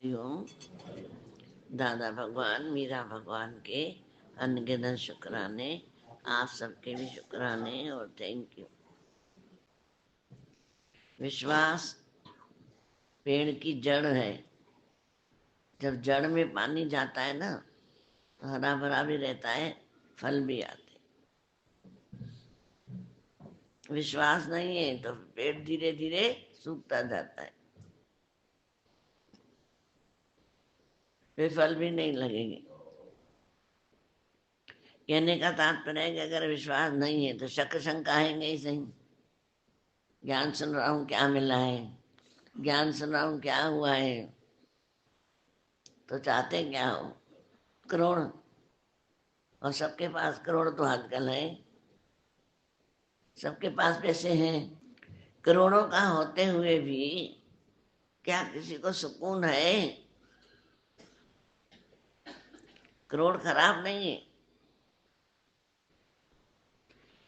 हरिओम। दादा भगवान, मीरा भगवान के अनगिनत शुक्राने, आप सबके भी शुक्राने और थैंक यू। विश्वास पेड़ की जड़ है। जब जड़ में पानी जाता है ना तो हरा भरा भी रहता है, फल भी आते। विश्वास नहीं है तो पेड़ धीरे धीरे सूखता जाता है, फिर फल भी नहीं लगेंगे। कहने का तात्पर्य है कि अगर विश्वास नहीं है तो शक शंका आएंगे ही सही। ज्ञान सुन रहा हूँ, क्या मिला है, ज्ञान सुन रहा हूँ, क्या हुआ है, तो चाहते क्या हो? करोड़। और सबके पास करोड़ तो आजकल है, सबके पास पैसे हैं। करोड़ों का होते हुए भी क्या किसी को सुकून है? करोड़ खराब नहीं है,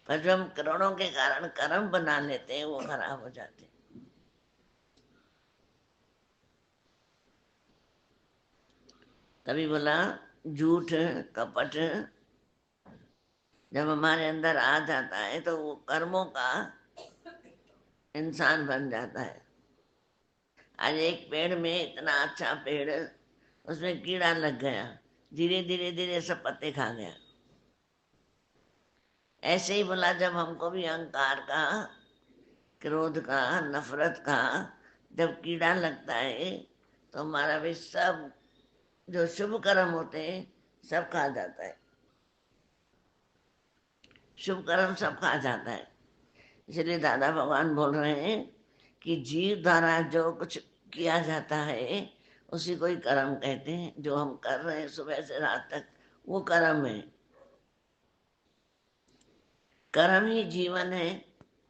पर जो हम करोड़ों के कारण कर्म बना लेते हैं वो खराब हो जाते हैं। तभी बोला झूठ कपट जब हमारे अंदर आ जाता है तो वो कर्मों का इंसान बन जाता है। आज एक पेड़ में, इतना अच्छा पेड़, उसमें कीड़ा लग गया, धीरे धीरे धीरे सब पत्ते खा गया। ऐसे ही बोला जब हमको भी अहंकार का, क्रोध का, नफरत का जब कीड़ा लगता है तो हमारा भी सब जो शुभ कर्म होते हैं सब खा जाता है, शुभ कर्म सब खा जाता है। इसलिए दादा भगवान बोल रहे हैं कि जीव द्वारा जो कुछ किया जाता है उसी को ही कर्म कहते हैं। जो हम कर रहे हैं सुबह से रात तक वो कर्म है, कर्म ही जीवन है।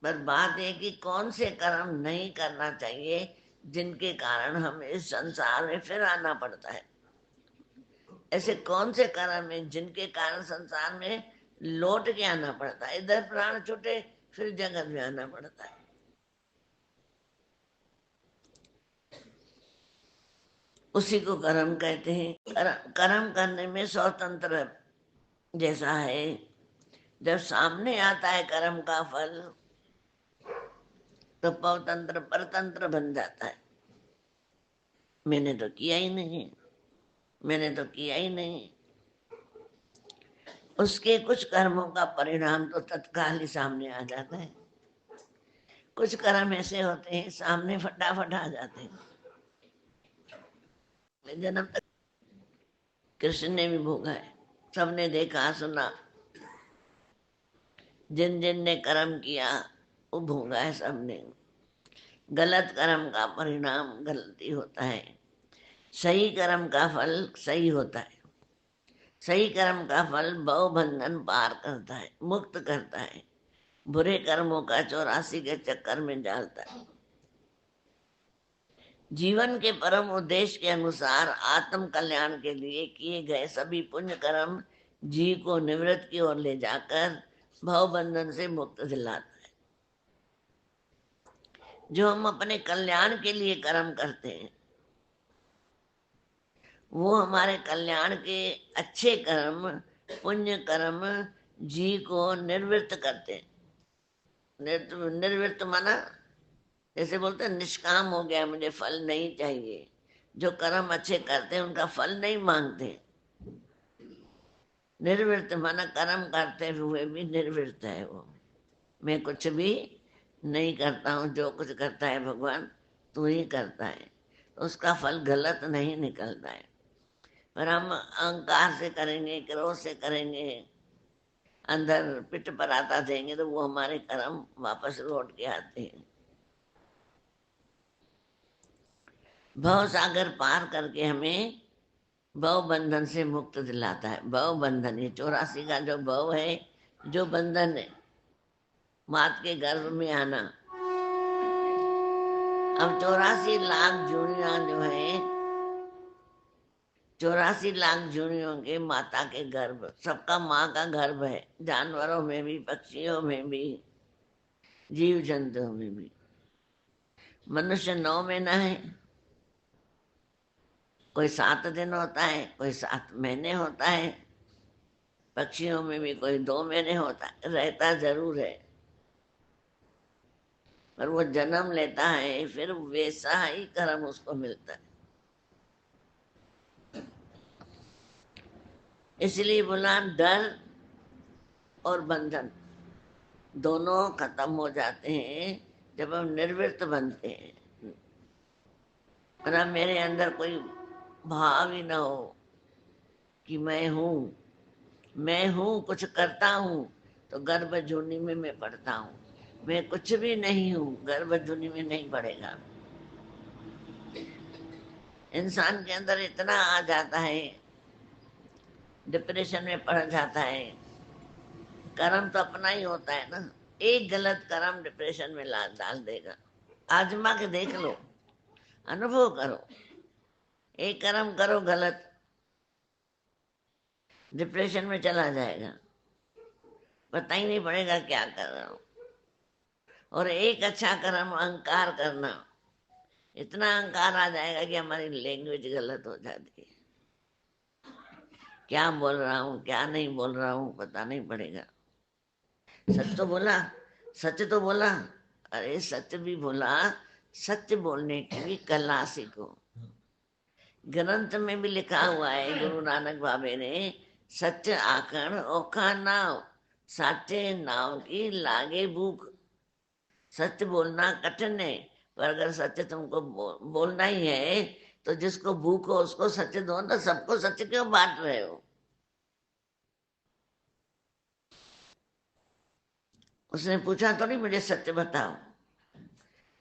पर बात है कि कौन से कर्म नहीं करना चाहिए जिनके कारण हमें इस संसार में फिर आना पड़ता है। ऐसे कौन से कर्म है जिनके कारण संसार में लौट के आना पड़ता है, इधर प्राण छूटे फिर जगत में आना पड़ता है। उसी को कर्म कहते हैं। कर्म करने में स्वतंत्र जैसा है। जब सामने आता है कर्म का फल तो परतंत्र परतंत्र बन जाता है। मैंने तो किया ही नहीं, मैंने तो किया ही नहीं। उसके कुछ कर्मों का परिणाम तो तत्काल ही सामने आ जाता है। कुछ कर्म ऐसे होते हैं सामने फटाफट आ जाते हैं। जन्म तक कृष्ण ने भी भोगा है, सबने देखा सुना। जिन जिन ने कर्म किया वो भोगा है सबने। गलत कर्म का परिणाम गलती होता है, सही कर्म का फल सही होता है। सही कर्म का फल भव बंधन पार करता है, मुक्त करता है, बुरे कर्मों का 84 के चक्कर में डालता है। जीवन के परम उद्देश्य के अनुसार आत्म कल्याण के लिए किए गए सभी पुण्य कर्म जीव को निवृत्त की ओर ले जाकर भव बंधन से मुक्त दिलाता है। जो हम अपने कल्याण के लिए कर्म करते हैं वो हमारे कल्याण के अच्छे कर्म, पुण्य कर्म जीव को निर्वृत्त करते हैं। निर्वृत्त माना जैसे बोलते हैं निष्काम हो गया, मुझे फल नहीं चाहिए। जो कर्म अच्छे करते हैं उनका फल नहीं मांगते। निर्वृत्त माना कर्म करते हुए भी निर्वृत्त है वो। मैं कुछ भी नहीं करता हूँ, जो कुछ करता है भगवान तू ही करता है, तो उसका फल गलत नहीं निकलता है। पर हम अहंकार से करेंगे, क्रोध से करेंगे, अंदर पिट पर आता देंगे तो वो हमारे कर्म वापस लौट के आते हैं। भव सागर पार करके हमें भव बंधन से मुक्त दिलाता है। भव बंधन ये 84 का जो भव है, जो बंधन है, मात के गर्भ में आना। अब 84 लाख जूनिया जो है, 84 लाख जूनियों के माता के गर्भ, सबका माँ का गर्भ है। जानवरों में भी, पक्षियों में भी, जीव जंतुओं में भी। मनुष्य 9 महीना है, कोई 7 दिन होता है, कोई 7 महीने होता है, पक्षियों में भी कोई 2 महीने होता है, रहता जरूर है, पर वो जन्म लेता है, फिर वैसा ही कर्म उसको मिलता है। इसलिए बोला डर और बंधन दोनों खत्म हो जाते हैं जब हम निर्वृत्त बनते हैं। और अब मेरे अंदर कोई भाव ही ना हो कि मैं हूं कुछ करता हूं, तो गर्भ जूनी में मैं पढ़ता हूं। मैं कुछ भी नहीं हूं, गर्भ जूनी में नहीं पड़ेगा। इंसान के अंदर इतना आ जाता है, डिप्रेशन में पड़ जाता है। कर्म तो अपना ही होता है ना, एक गलत कर्म डिप्रेशन में ला डाल देगा। आजमा के देख लो, अनुभव करो। एक कर्म करो गलत, डिप्रेशन में चला जाएगा, पता ही नहीं पड़ेगा क्या कर रहा हूं। और एक अच्छा कर्म अहंकार करना, इतना अहंकार आ जाएगा कि हमारी लैंग्वेज गलत हो जाती है। क्या बोल रहा हूँ क्या नहीं बोल रहा हूँ पता नहीं पड़ेगा। सच तो बोला, सच तो बोला। अरे सच भी बोला, सच बोलने की भी कला सीखो। ग्रंथ में भी लिखा हुआ है गुरु नानक बाबे ने, सच आखण ओखा नाव, साचे नाव की लागे भूख। सच बोलना कठिन है, पर अगर सच तुमको बोलना ही है तो जिसको भूख हो उसको सच दो ना। सबको सच क्यों बांट रहे हो? उसने पूछा तो नहीं मुझे सच बताओ,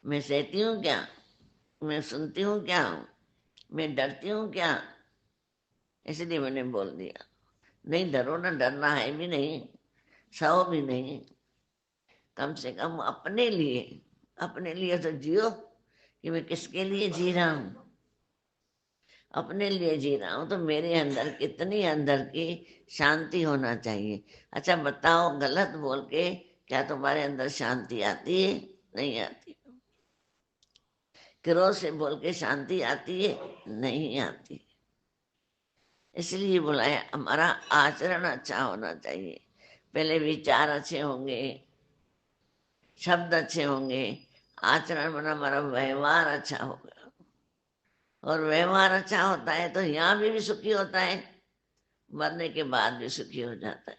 मैं सहती हूँ क्या, मैं सुनती हूँ क्या, मैं डरती हूँ क्या? इसलिए मैंने बोल दिया। नहीं डरो ना, डरना है भी नहीं, सहो भी नहीं। कम से कम अपने लिए तो जियो, कि मैं किसके लिए जी रहा हूँ। अपने लिए जी रहा हूं तो मेरे अंदर कितनी अंदर की शांति होना चाहिए। अच्छा बताओ, गलत बोल के क्या तुम्हारे अंदर शांति आती है? नहीं आती। क्रोध से बोल के शांति आती है? नहीं आती। इसलिए बुलाया, हमारा आचरण अच्छा होना चाहिए। पहले विचार अच्छे होंगे, शब्द अच्छे होंगे, आचरण बना, हमारा व्यवहार अच्छा होगा। और व्यवहार अच्छा होता है तो यहाँ भी सुखी होता है, मरने के बाद भी सुखी हो जाता है।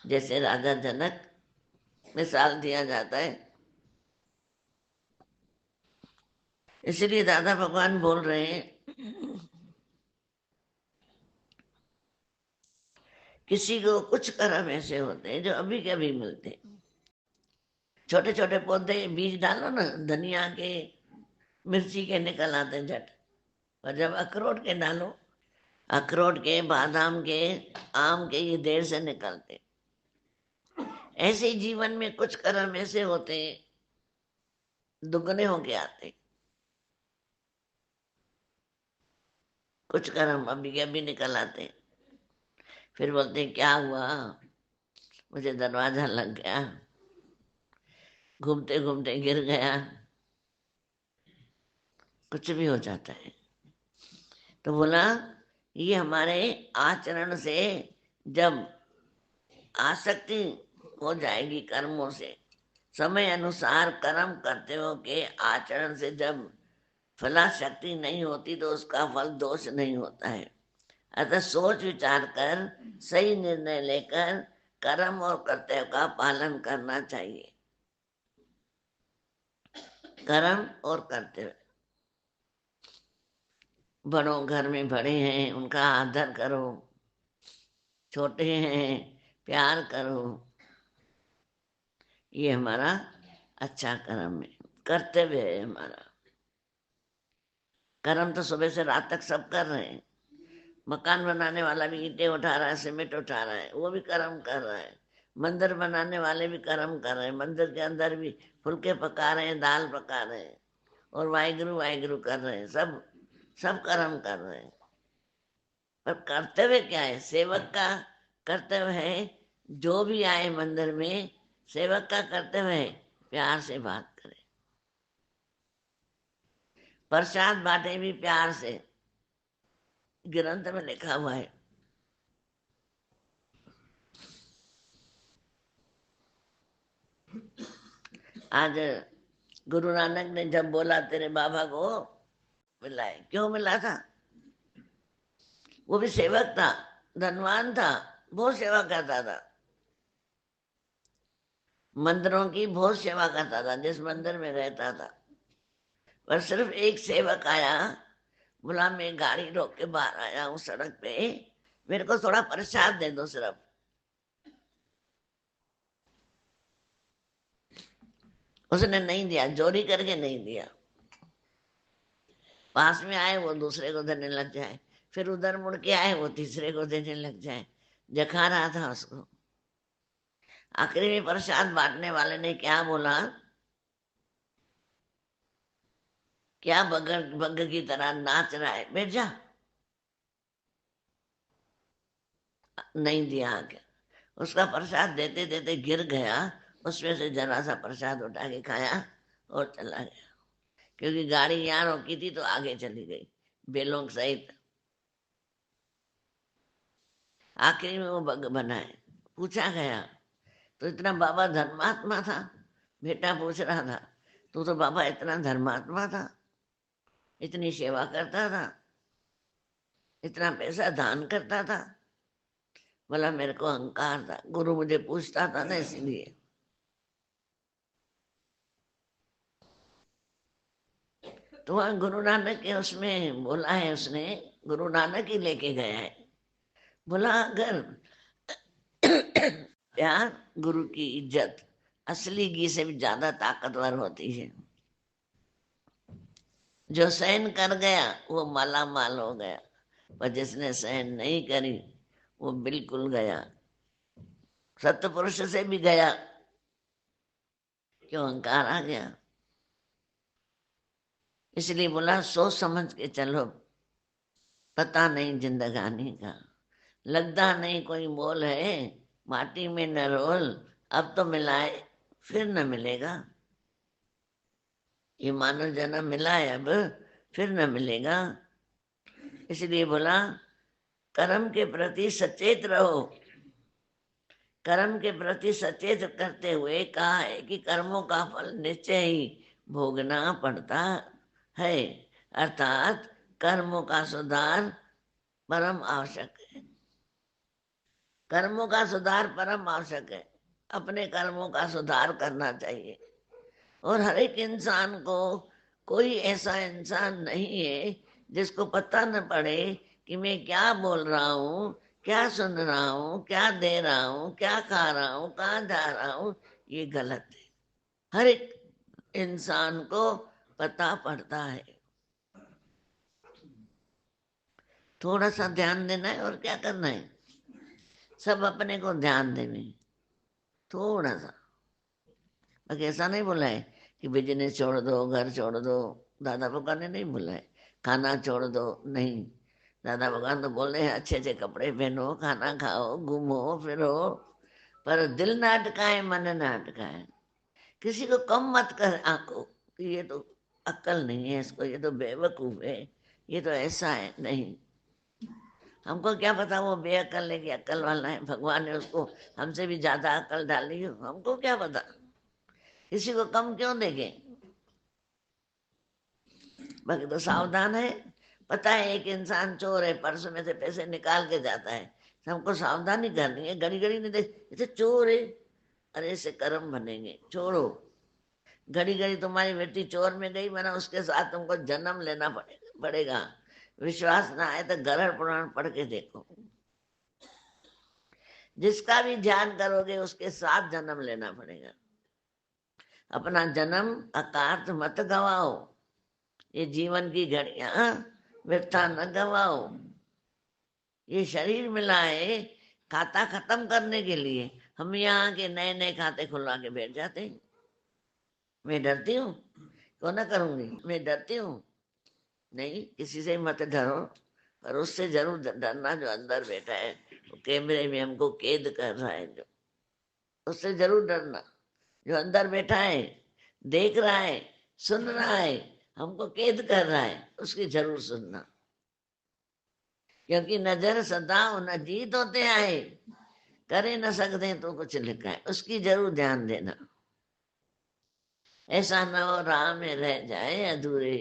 जैसे राजा जनक मिसाल दिया जाता है। इसलिए दादा भगवान बोल रहे हैं, किसी को कुछ कर्म ऐसे होते हैं जो अभी के अभी मिलते हैं। छोटे छोटे पौधे बीज डालो ना, धनिया के, मिर्ची के निकल आते हैं झट। और जब अखरोट के डालो, अखरोट के, बादाम के, आम के, ये देर से निकलते। ऐसे ही जीवन में कुछ कर्म ऐसे होते हैं, दुगने होके आते। कुछ कर्म अभी के अभी निकल आते, फिर बोलते हैं क्या हुआ, मुझे दरवाजा लग गया, घूमते घूमते गिर गया, कुछ भी हो जाता है। तो बोला ये हमारे आचरण से जब आसक्ति हो जाएगी कर्मों से, समय अनुसार कर्म करते हो के आचरण से जब फलाशक्ति नहीं होती तो उसका फल दोष नहीं होता है। अतः सोच विचार कर सही निर्णय लेकर कर्म और कर्तव्य का पालन करना चाहिए। कर्म और कर्तव्य, बड़ों घर में बड़े हैं उनका आदर करो, छोटे हैं प्यार करो, ये हमारा अच्छा कर्म है, कर्तव्य है हमारा। कर्म तो सुबह से रात तक सब कर रहे हैं। मकान बनाने वाला भी ईंटें उठा रहा है, सीमेंट उठा रहा है, वो भी कर्म कर रहा है। मंदिर बनाने वाले भी कर्म कर रहे हैं, मंदिर के अंदर भी फुलके पका रहे हैं, दाल पका रहे हैं, और वाहिगुरु वाहिगुरु कर रहे हैं। सब सब कर्म कर रहे हैं। पर कर्तव्य क्या है? सेवक का कर्तव्य है, जो भी आए मंदिर में, सेवक का कर्तव्य है प्यार से बात करे, प्रसाद बांटे भी प्यार से, ग्रंथ में लिखा हुआ है। आज गुरु नानक ने जब बोला तेरे बाबा को मिला है, क्यों मिला था? वो भी सेवक था, धनवान था, बहुत सेवा करता था, मंदिरों की बहुत सेवा करता था, जिस मंदिर में रहता था। पर सिर्फ एक सेवक आया, बोला मैं गाड़ी रोक के बाहर आया हूँ सड़क पे, मेरे को थोड़ा प्रसाद दे दो सिर्फ। उसने नहीं दिया, चोरी करके नहीं दिया। पास में आए वो दूसरे को देने लग जाए, फिर उधर मुड़ के आए वो तीसरे को देने लग जाए, जखा रहा था उसको। आखिरी में प्रसाद बांटने वाले ने क्या बोला, क्या बग बग की तरह नाच रहा है, बैठ जा। नहीं दिया आगे, उसका प्रसाद देते देते गिर गया, उसमें से जरा सा प्रसाद उठा के खाया और चला गया। क्योंकि गाड़ी यहाँ रोकी थी तो आगे चली गई बेलों सहित। आखिरी में वो बग बनाए। पूछा गया तो इतना बाबा धर्मात्मा था, बेटा पूछ रहा था, तो बाबा इतना धर्मात्मा था, इतनी सेवा करता था, इतना पैसा दान करता था। बोला मेरे को अहंकार था, गुरु मुझे पूछता था ना इसलिए। तो वहां गुरु नानक के उसमें बोला है, उसने गुरु नानक ही लेके गया है। बोला अगर प्यार, गुरु की इज्जत असली घी से भी ज्यादा ताकतवर होती है। जो सहन कर गया वो माला माल हो गया, पर जिसने सहन नहीं करी वो बिल्कुल गया, सत्पुरुष से भी गया। क्यों? अहंकार आ गया। इसलिए बोला सोच समझ के चलो, पता नहीं जिंदगानी का, लगता नहीं कोई मोल है, माटी में न रोल, अब तो मिलाए फिर न मिलेगा। ये मानव जन्म मिला है, अब फिर न मिलेगा। इसलिए बोला कर्म के प्रति सचेत रहो। कर्म के प्रति सचेत करते हुए कहा है कि कर्मों का फल निश्चय ही भोगना पड़ता है, अर्थात कर्मों का सुधार परम आवश्यक है। कर्मों का सुधार परम आवश्यक है। अपने कर्मों का सुधार करना चाहिए। और हर एक इंसान को, कोई ऐसा इंसान नहीं है जिसको पता न पड़े कि मैं क्या बोल रहा हूँ, क्या सुन रहा हूँ, क्या दे रहा हूँ, क्या खा रहा हूँ, कहाँ जा रहा हूँ। ये गलत है। हर एक इंसान को पता पड़ता है। थोड़ा सा ध्यान देना है और क्या करना है, सब अपने को ध्यान देने, थोड़ा सा। बाकी ऐसा नहीं बोला है कि बिजनेस छोड़ दो, घर छोड़ दो। दादा भगवान ने नहीं बोला है खाना छोड़ दो, नहीं। दादा भगवान तो बोल रहे हैं अच्छे अच्छे कपड़े पहनो, खाना खाओ, घूमो फिरो, पर दिल ना अटकाए, मन ना अटकाए। किसी को कम मत कर आंको कि ये तो अक्ल नहीं है इसको, ये तो बेवकूफ है, ये तो ऐसा है। नहीं, हमको क्या पता वो बेअक्ल है कि अक्ल वाला है। भगवान ने उसको हमसे भी ज्यादा अक्ल डाली हो, हमको क्या पता। किसी को कम क्यों देंगे। बाकी तो सावधान है। पता है एक इंसान चोर है, पर्स में से पैसे निकाल के जाता है, हमको सावधानी करनी है। घड़ी घड़ी नहीं देख ये तो चोर है, अरे इससे कर्म बनेंगे, छोड़ो। घड़ी घड़ी तुम्हारी बेटी चोर में गई, मैंने उसके साथ तुमको जन्म लेना पड़ेगा। विश्वास ना आए तो गरुड़ पुराण पढ़ के देखो। जिसका भी ध्यान करोगे उसके साथ जन्म लेना पड़ेगा। अपना जन्म अकार्थ मत गवाओ। ये जीवन की घड़ियां व्यर्था न गवाओ। ये शरीर मिला है खाता खत्म करने के लिए। हम यहाँ के नए नए खाते खुलवा के बैठ जाते हैं। मैं डरती हूँ, क्यों ना करूंगी, मैं डरती हूँ। नहीं, किसी से मत डरो, पर उससे जरूर डरना जो अंदर बैठा है, वो कैमरे में हमको कैद कर रहा है, जो उससे जरूर डरना। जो अंदर बैठा है, देख रहा है, सुन रहा है, हमको कैद कर रहा है, उसकी जरूर सुनना, क्योंकि नजर सदाओ न जीत होते आए, करे न सकते तो कुछ लिखा है, उसकी जरूर ध्यान देना। ऐसा न हो राह में रह जाए अधूरे,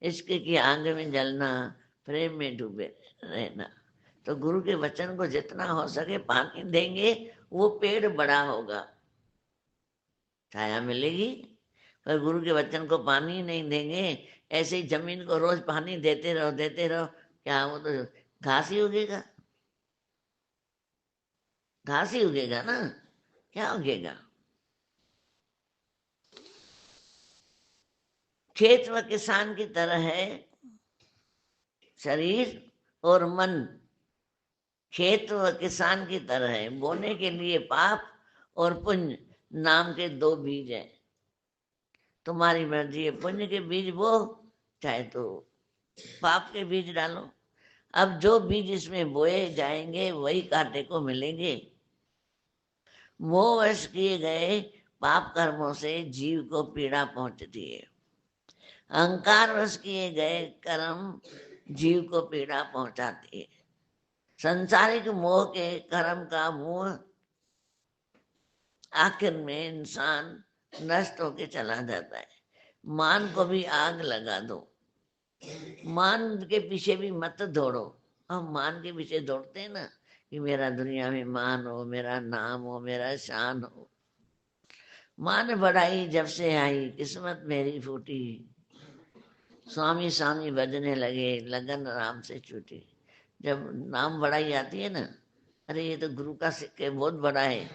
इश्क की आग में जलना, प्रेम में डूबे रहना। तो गुरु के वचन को जितना हो सके पानी देंगे, वो पेड़ बड़ा होगा, छाया मिलेगी। पर गुरु के वचन को पानी नहीं देंगे, ऐसे ही जमीन को रोज पानी देते रहो, क्या वो तो घास ही उगेगा, घास ही उगेगा ना, क्या उगेगा। खेत व किसान की तरह है शरीर और मन, खेत व किसान की तरह है, बोने के लिए पाप और पुण्य नाम के दो बीज हैं। तुम्हारी मर्जी है, पुण्य के बीज बो, चाहे तो पाप के बीज डालो। अब जो बीज इसमें बोए जाएंगे वही कांटे को मिलेंगे। मोहवश किए गए पाप कर्मों से जीव को पीड़ा पहुंचती है, अहंकार वश किए गए कर्म जीव को पीड़ा पहुंचाती है। संसारिक मोह के कर्म का मोह आखिर में इंसान नष्ट होके चला जाता है। मान को भी आग लगा दो, मान के पीछे भी मत दौड़ो। हम मान के पीछे दौड़ते हैं ना, कि मेरा दुनिया में मान हो, मेरा नाम हो, मेरा शान हो। मान बढ़ाई जब से आई, किस्मत मेरी फूटी, स्वामी स्वामी बजने लगे, लगन राम से छूटी। जब नाम बढ़ाई आती है ना, अरे ये तो गुरु का सिक्के बहुत बड़ा है,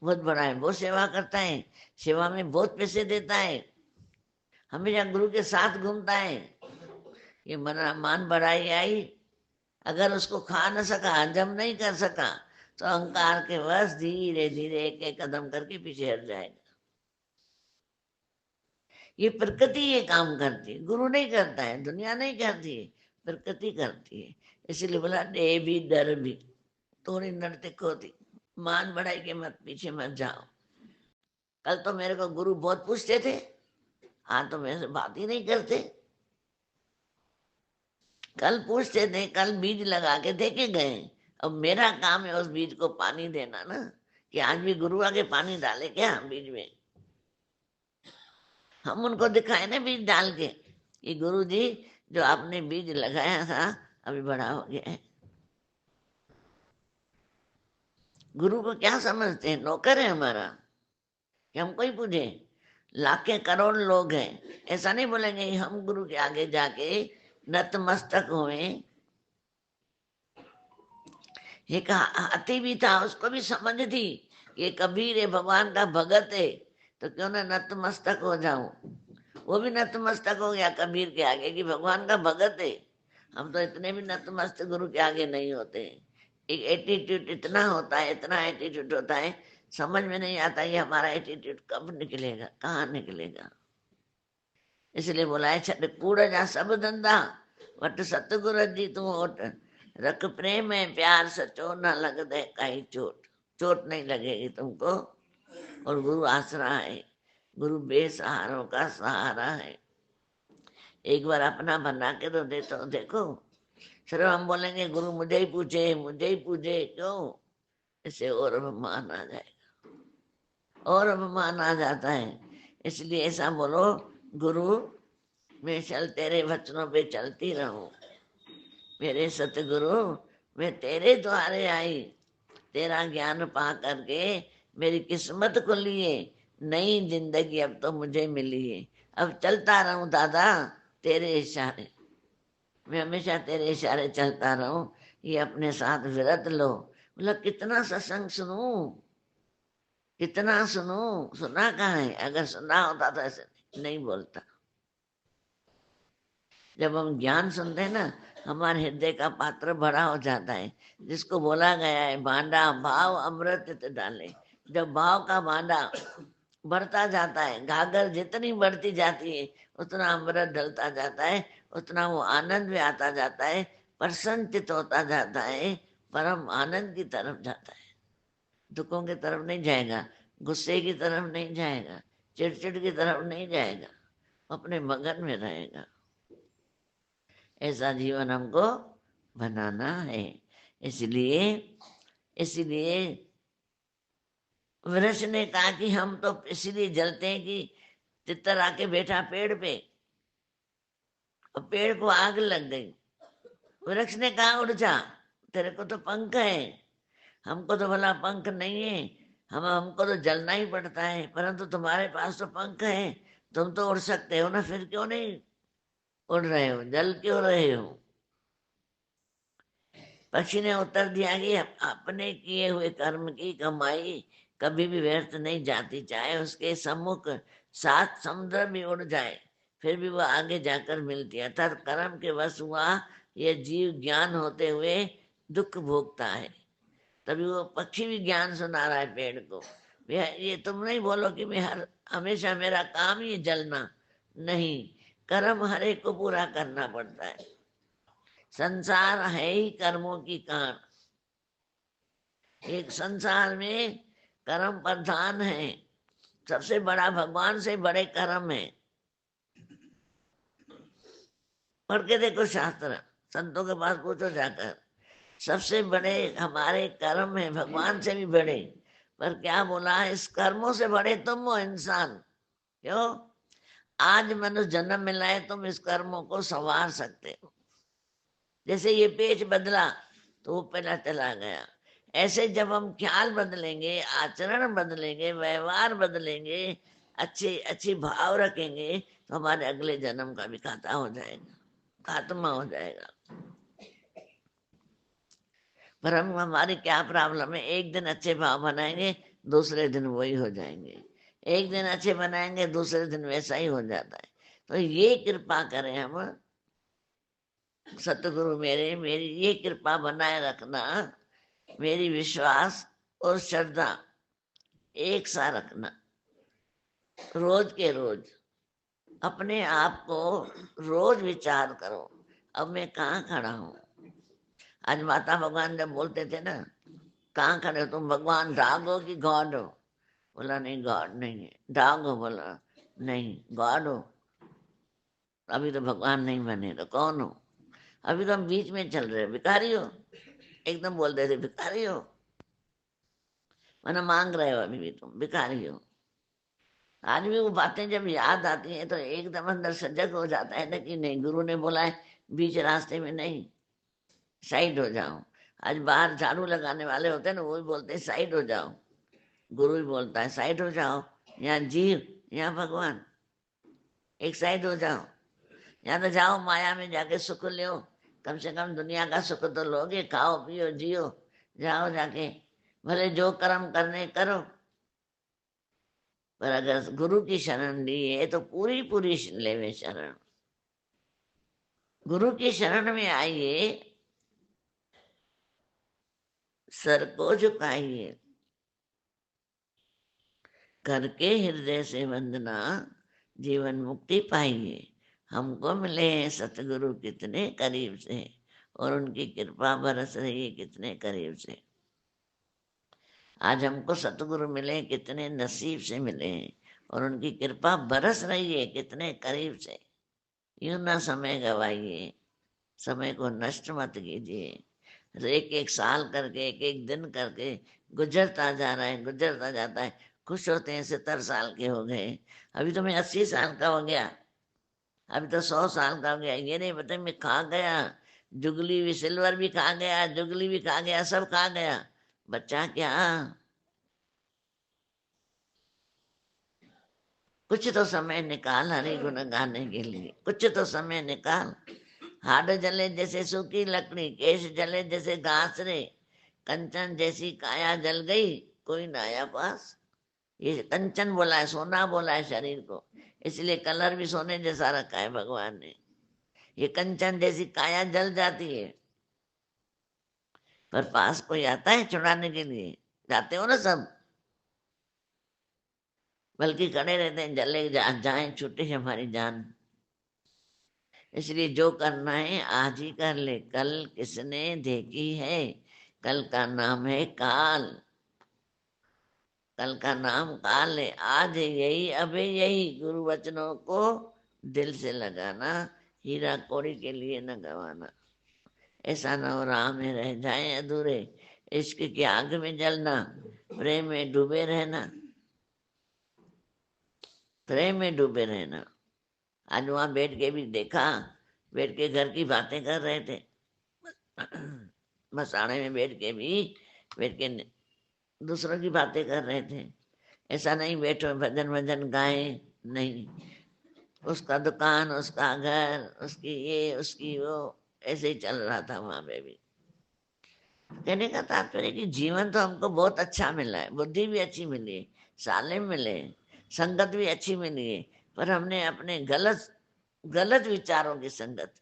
बहुत बड़ा है, बहुत सेवा करता है, सेवा में बहुत पैसे देता है, हमेशा गुरु के साथ घूमता है। ये मना मान बढ़ाई आई, अगर उसको खा न सका, हजम नहीं कर सका, तो अहंकार के वश धीरे धीरे एक एक कदम करके पीछे हट जाएगा। ये प्रकृति ये काम करती है, गुरु नहीं करता है, दुनिया नहीं करती है, प्रकृति करती है। इसलिए बोला डे भी डर भी थोड़ी नर्तिक होती, मान बढ़ाई के मत पीछे मत जाओ। कल तो मेरे को गुरु बहुत पूछते थे, हाँ तो मेरे से बात ही नहीं करते। कल पूछते थे, कल बीज लगा के देके गए। अब मेरा काम है उस बीज को पानी देना ना, कि आज भी गुरु आके पानी डाले क्या बीज में। हम उनको दिखाए ना बीज डाल के, कि गुरु जी जो आपने बीज लगाया था अभी बड़ा हो गया है। गुरु को क्या समझते हैं, नौकर है हमारा, कि हमको ही पूछे। लाखें करोड़ लोग हैं, ऐसा नहीं बोलेंगे हम गुरु के आगे जाके नतमस्तक हुए। एक हाथी भी था, उसको भी समझ थी ये कबीर है, भगवान का भगत है, तो क्यों ना नतमस्तक हो जाऊं। वो भी नतमस्तक हो गया कबीर के आगे, कि भगवान का भगत है। हम तो इतने भी नतमस्तक गुरु के आगे नहीं होते। एक एटीट्यूड इतना होता है, इतना एटीट्यूड होता है, समझ में नहीं आता ये हमारा एटीट्यूड कब निकलेगा, कहाँ निकलेगा। इसलिए बोला है छठ कूड़ जा सब धंधा, वट सतगुरु जी तू ओट, रख प्रेम है प्यार सचो, न लग दे कहीं चोट, चोट नहीं लगेगी तुमको। और गुरु आसरा है, गुरु बेसहारों का सहारा है। एक बार अपना बना के तो दे, तो देखो। सिर्फ हम बोलेंगे गुरु मुझे ही पूछे, मुझे ही पूछे, क्यों, इससे और अपमान आ जाएगा, और अपमान आ जाता है। इसलिए ऐसा बोलो, गुरु मैं चल तेरे वचनों पे चलती रहूं, मेरे सतगुरु मैं तेरे द्वारे आई, तेरा ज्ञान पा करके मेरी किस्मत खुली है, नई जिंदगी अब तो मुझे मिली है। अब चलता रहूं दादा तेरे इशारे, मैं हमेशा तेरे इशारे चलता रहूं, ये अपने साथ विरत लो। मतलब कितना सत्संग सुनूं, कितना सुनूं, सुना कहाँ है। अगर सुना होता तो ऐसे नहीं बोलता। जब हम ज्ञान सुनते हैं ना, हमारे हृदय का पात्र भरा हो जाता है। जिसको बोला गया है भांडा भाव अमृत डाले, जब भाव का भांडा बढ़ता जाता है, घाघर जितनी बढ़ती जाती है उतना अमृत डलता जाता है, उतना वो आनंद में आता जाता है, प्रसन्नचित होता जाता है, परम आनंद की तरफ जाता है। दुखों की तरफ नहीं जाएगा, गुस्से की तरफ नहीं जाएगा, चिड़चिड़ की तरफ नहीं जाएगा, अपने मगन में रहेगा। ऐसा जीवन हमको बनाना है। इसलिए इसलिए वृक्ष ने कहा कि हम तो इसलिए जलते हैं कि तितर आके बैठा पेड़ पे और पेड़ को आग लग गई। वृक्ष ने कहा उड़ जा, तेरे को तो पंख है, हमको तो भला पंख नहीं है, हमको तो जलना ही पड़ता है, परंतु तुम्हारे पास तो पंख है, तुम तो उड़ सकते हो ना, फिर क्यों नहीं उड़ रहे हो, जल क्यों रहे हो? पक्षी ने उत्तर दिया कि अपने किए हुए कर्म की कमाई कभी भी व्यर्थ नहीं जाती, चाहे उसके सम्मुख 7 समुद्र भी उड़ जाए फिर भी वह आगे जाकर मिलती है। अर्थात कर्म के वश हुआ यह जीव ज्ञान होते हुए दुख भोगता है। तभी वो पक्षी भी ज्ञान सुना रहा है पेड़ को। ये तुम नहीं बोलो कि मैं हमेशा मेरा काम ही जलना, नहीं, कर्म हर एक को पूरा करना पड़ता है। संसार है ही कर्मों की कान। एक संसार में कर्म प्रधान है, सबसे बड़ा भगवान से बड़े कर्म है। पढ़ के देखो शास्त्र, संतों के पास पूछो जाकर, सबसे बड़े हमारे कर्म है, भगवान से भी बड़े। पर क्या बोला, इस कर्मों से बड़े तुम हो इंसान। क्यों? आज मनुष्य जन्म मिला है, तुम इस कर्मों को संवार सकते हो। जैसे ये पेच बदला तो वो पहला चला गया, ऐसे जब हम ख्याल बदलेंगे, आचरण बदलेंगे, व्यवहार बदलेंगे, अच्छे अच्छे भाव रखेंगे, तो हमारे अगले जन्म का भी खाता हो जाएगा, खात्मा हो जाएगा। पर हम हमारी क्या प्रॉब्लम है, एक दिन अच्छे भाव बनाएंगे, दूसरे दिन वही हो जाएंगे, एक दिन अच्छे बनाएंगे, दूसरे दिन वैसा ही हो जाता है। तो ये कृपा करें हम सतगुरु मेरे, मेरी ये कृपा बनाए रखना, मेरी विश्वास और श्रद्धा एक सा रखना। रोज के रोज अपने आप को रोज विचार करो, अब मैं कहाँ खड़ा हूँ। आज माता भगवान जब बोलते थे ना, कहाँ खड़े हो तुम, भगवान डॉग हो कि गॉड हो? बोला नहीं, गॉड नहीं है। डॉग हो? बोला नहीं, गॉड हो। अभी तो भगवान नहीं बने तो कौन हो? अभी तो हम बीच में चल रहे, भिखारी हो। एकदम बोलते थे भिखारी हो, मैंने मांग रहे हो, अभी भी तुम भिखारी हो। आज भी वो बातें जब याद आती हैं तो एकदम अंदर सजग हो जाता है ना कि नहीं, गुरु ने बोला है बीच रास्ते में नहीं, साइड हो जाओ। आज बाहर झाड़ू लगाने वाले होते हैं ना, वो भी बोलते हैं साइड हो जाओ। गुरु भी बोलता है साइड हो जाओ, यहाँ जीव यहाँ भगवान, एक साइड हो जाओ। यहाँ तो जाओ माया में जाके सुख लो, कम से कम दुनिया का सुख तो लोगे, खाओ पियो जियो, जाओ जाके भले जो कर्म करने करो। पर अगर गुरु की शरण ली है तो पूरी पूरी लेवे शरण। गुरु की शरण में आइए, सर को झुकाइए, करके हृदय से वंदना, जीवन मुक्ति पाइए। हमको मिले हैं सतगुरु कितने करीब से, और उनकी कृपा बरस रही है कितने करीब से। आज हमको सतगुरु मिले कितने नसीब से मिले हैं, और उनकी कृपा बरस रही है कितने करीब से। यूं ना समय गवाइए, समय को नष्ट मत कीजिए। एक एक साल करके, एक एक दिन करके गुजरता जा रहा है, गुजरता जाता है। खुश होते हैं 70 साल के हो गए, अभी तो मैं 80 साल का हो गया, अभी तो 100 साल का हो गया। ये नहीं पता मैं खा गया, जुगली भी, सिल्वर भी खा गया, जुगली भी खा गया, सब खा गया, बच्चा क्या? कुछ तो समय निकाल हरि गुण गाने के लिए, कुछ तो समय निकाल। हाड जले जैसे सूखी लकड़ी, केश जले जैसे घास रे, कंचन जैसी काया जल गई, कोई ना आया पास। ये कंचन बोला है, सोना बोला है शरीर को, इसलिए कलर भी सोने जैसा रखा है भगवान ने। ये कंचन जैसी काया जल जाती है, पर पास कोई आता है छुड़ाने के लिए? जाते हो ना सब, बल्कि खड़े रहते हैं, जले जाए छूटे हमारी जान। इसलिए जो करना है आज ही कर ले, कल किसने देखी है? कल का नाम है काल, कल का नाम काल है। आज है यही, अब है यही। गुरु वचनों को दिल से लगाना, हीरा कौड़ी के लिए न गवाना। ऐसा न हो राह में रह जाए अधूरे, इश्क की आग में जलना, प्रेम में डूबे रहना, प्रेम में डूबे रहना। आज वहां बैठ के भी देखा, बैठ के घर की बातें कर रहे थे। मसाणे में बैठ के दूसरों की बातें कर रहे थे। ऐसा नहीं बैठो भजन वजन गाए, नहीं। उसका दुकान, उसका घर, उसकी ये, उसकी वो, ऐसे ही चल रहा था वहां पे भी। कहने का तात्पर्य कि जीवन तो हमको बहुत अच्छा मिला है, बुद्धि भी अच्छी मिली है, साले मिले, संगत भी अच्छी मिली है, पर हमने अपने गलत गलत विचारों की संगत,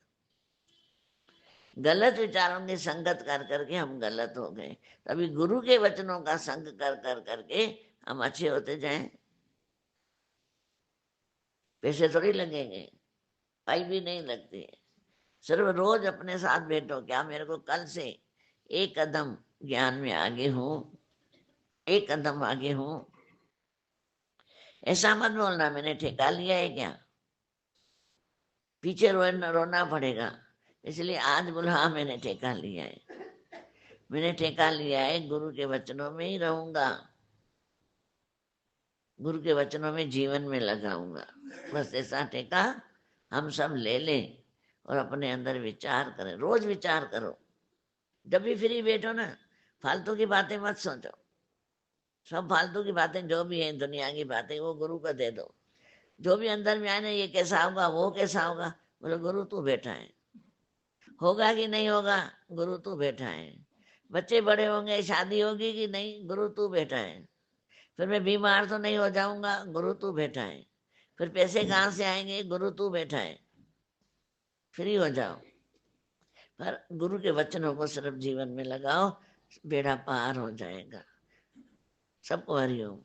गलत विचारों की संगत कर करके हम गलत हो गए। तभी गुरु के वचनों का संग कर कर करके हम अच्छे होते जाएं। पैसे थोड़ी लगेंगे, पाई भी नहीं लगती है। सिर्फ रोज अपने साथ बैठो, क्या मेरे को कल से एक कदम ज्ञान में आगे हूं, एक कदम आगे हूं। ऐसा मत बोलना मैंने ठेका लिया है क्या, पीछे रोना पड़ेगा। इसलिए आज बोला हाँ मैंने ठेका लिया है, मैंने ठेका लिया है, गुरु के वचनों में ही रहूंगा, गुरु के वचनों में जीवन में लगाऊंगा। बस ऐसा ठेका हम सब ले लें और अपने अंदर विचार करें, रोज विचार करो। जब भी फ्री बैठो ना, फालतू की बातें मत सोचो। सब फालतू की बातें जो भी है दुनिया की बातें, वो गुरु को दे दो। जो भी अंदर में आए ना, ये कैसा होगा, वो कैसा होगा, बोले गुरु तू बैठा है। होगा कि नहीं होगा, गुरु तू बैठा है। बच्चे बड़े होंगे, शादी होगी कि नहीं, गुरु तू बैठा है। फिर मैं बीमार तो नहीं हो जाऊंगा, गुरु तू बैठा है। फिर पैसे कहाँ से आएंगे, गुरु तू बैठा है। फ्री हो जाओ, पर गुरु के वचनों को सिर्फ जीवन में लगाओ, बेड़ा पार हो जाएगा। सबको हरिओम।